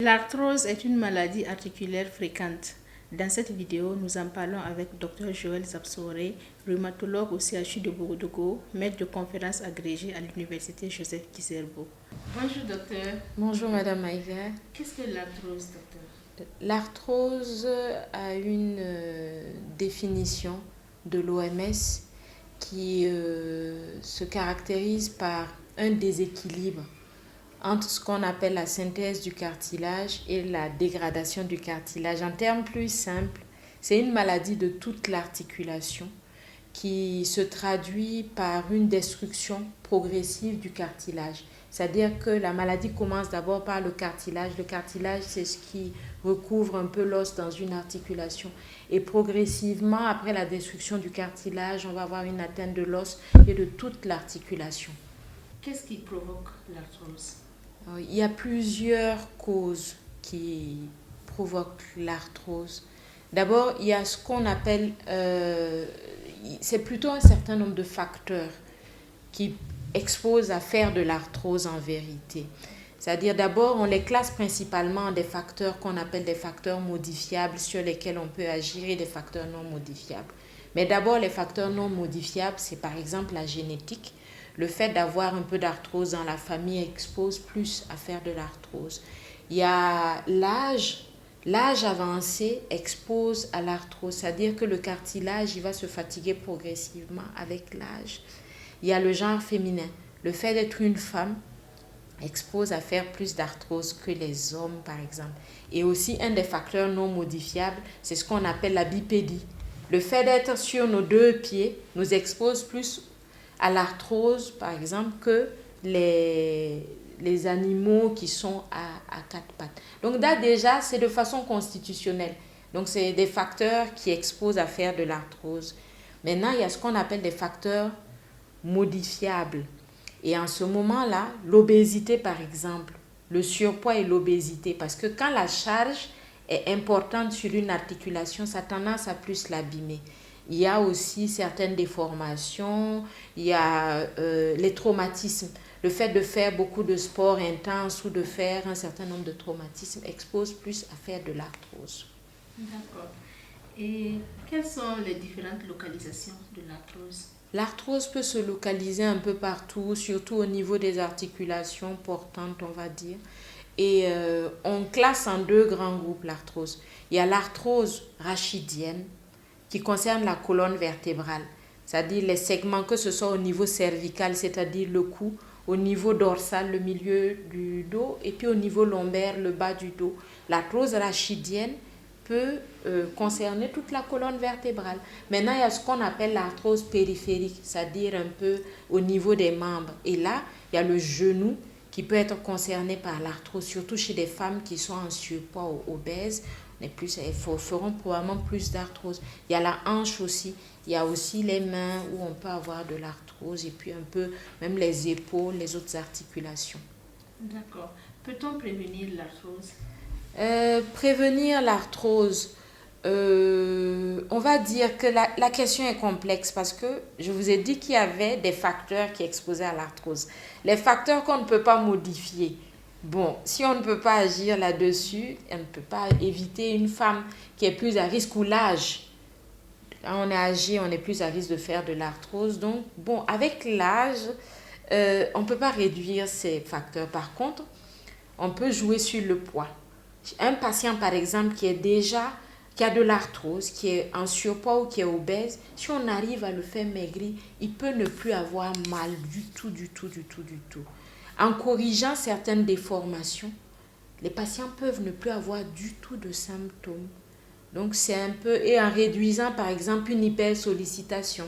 L'arthrose est une maladie articulaire fréquente. Dans cette vidéo, nous en parlons avec Dr Joël Zabsoré, rhumatologue au CHU de Ouagadougou, maître de conférence agrégé à l'université Joseph Kizerbo. Bonjour docteur. Bonjour Madame Maïga. Qu'est-ce que l'arthrose, docteur? L'arthrose a une définition de l'OMS qui se caractérise par un déséquilibre entre ce qu'on appelle la synthèse du cartilage et la dégradation du cartilage. En termes plus simples, c'est une maladie de toute l'articulation qui se traduit par une destruction progressive du cartilage. C'est-à-dire que la maladie commence d'abord par le cartilage. Le cartilage, c'est ce qui recouvre un peu l'os dans une articulation. Et progressivement, après la destruction du cartilage, on va avoir une atteinte de l'os et de toute l'articulation. Qu'est-ce qui provoque l'arthrose? Il y a plusieurs causes qui provoquent l'arthrose. D'abord, il y a ce qu'on appelle, c'est plutôt un certain nombre de facteurs qui exposent à faire de l'arthrose en vérité. C'est-à-dire d'abord, on les classe principalement en des facteurs qu'on appelle des facteurs modifiables sur lesquels on peut agir et des facteurs non modifiables. Mais d'abord, les facteurs non modifiables, c'est par exemple la génétique. Le fait d'avoir un peu d'arthrose dans la famille expose plus à faire de l'arthrose. Il y a l'âge. L'âge avancé expose à l'arthrose, c'est-à-dire que le cartilage il va se fatiguer progressivement avec l'âge. Il y a le genre féminin. Le fait d'être une femme expose à faire plus d'arthrose que les hommes, par exemple. Et aussi, un des facteurs non modifiables, c'est ce qu'on appelle la bipédie. Le fait d'être sur nos deux pieds nous expose plus à l'arthrose, par exemple, que les animaux qui sont à quatre pattes. Donc là, déjà, c'est de façon constitutionnelle. Donc, c'est des facteurs qui exposent à faire de l'arthrose. Maintenant, il y a ce qu'on appelle des facteurs modifiables. Et en ce moment-là, l'obésité, par exemple, le surpoids et l'obésité, parce que quand la charge est importante sur une articulation, ça a tendance à plus l'abîmer. Il y a aussi certaines déformations, il y a les traumatismes. Le fait de faire beaucoup de sport intense ou de faire un certain nombre de traumatismes expose plus à faire de l'arthrose. D'accord. Et quelles sont les différentes localisations de l'arthrose? L'arthrose peut se localiser un peu partout, surtout au niveau des articulations portantes, on va dire. Et on classe en deux grands groupes l'arthrose. Il y a l'arthrose rachidienne, qui concerne la colonne vertébrale, c'est-à-dire les segments, que ce soit au niveau cervical, c'est-à-dire le cou, au niveau dorsal, le milieu du dos, et puis au niveau lombaire, le bas du dos. L'arthrose rachidienne peut concerner toute la colonne vertébrale. Maintenant, il y a ce qu'on appelle l'arthrose périphérique, c'est-à-dire un peu au niveau des membres. Et là, il y a le genou qui peut être concerné par l'arthrose, surtout chez des femmes qui sont en surpoids ou obèses. Feront probablement plus d'arthrose. Il y a la hanche aussi. Il y a aussi les mains où on peut avoir de l'arthrose et puis un peu même les épaules, les autres articulations. D'accord. Peut-on prévenir l'arthrose? Prévenir l'arthrose, on va dire que la question est complexe parce que je vous ai dit qu'il y avait des facteurs qui exposaient à l'arthrose. Les facteurs qu'on ne peut pas modifier. Bon, si on ne peut pas agir là-dessus, on ne peut pas éviter une femme qui est plus à risque ou l'âge. Quand on est âgé, on est plus à risque de faire de l'arthrose. Donc, bon, avec l'âge, on ne peut pas réduire ces facteurs. Par contre, on peut jouer sur le poids. Un patient, par exemple, qui a de l'arthrose, qui est en surpoids ou qui est obèse, si on arrive à le faire maigrir, il peut ne plus avoir mal du tout. En corrigeant certaines déformations, les patients peuvent ne plus avoir du tout de symptômes. Donc, c'est un peu... Et en réduisant, par exemple, une hypersollicitation.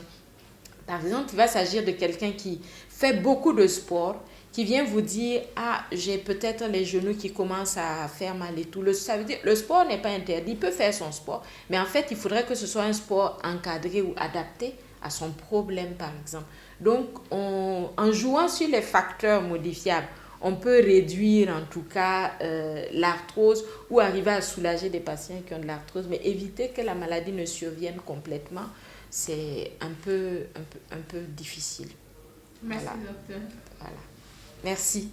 Par exemple, il va s'agir de quelqu'un qui fait beaucoup de sport, qui vient vous dire « Ah, j'ai peut-être les genoux qui commencent à faire mal et tout ». Ça veut dire le sport n'est pas interdit, il peut faire son sport. Mais en fait, il faudrait que ce soit un sport encadré ou adapté à son problème, par exemple. Donc, en jouant sur les facteurs modifiables, on peut réduire en tout cas l'arthrose ou arriver à soulager des patients qui ont de l'arthrose, mais éviter que la maladie ne survienne complètement, c'est un peu difficile. Merci, docteur. Voilà. Merci.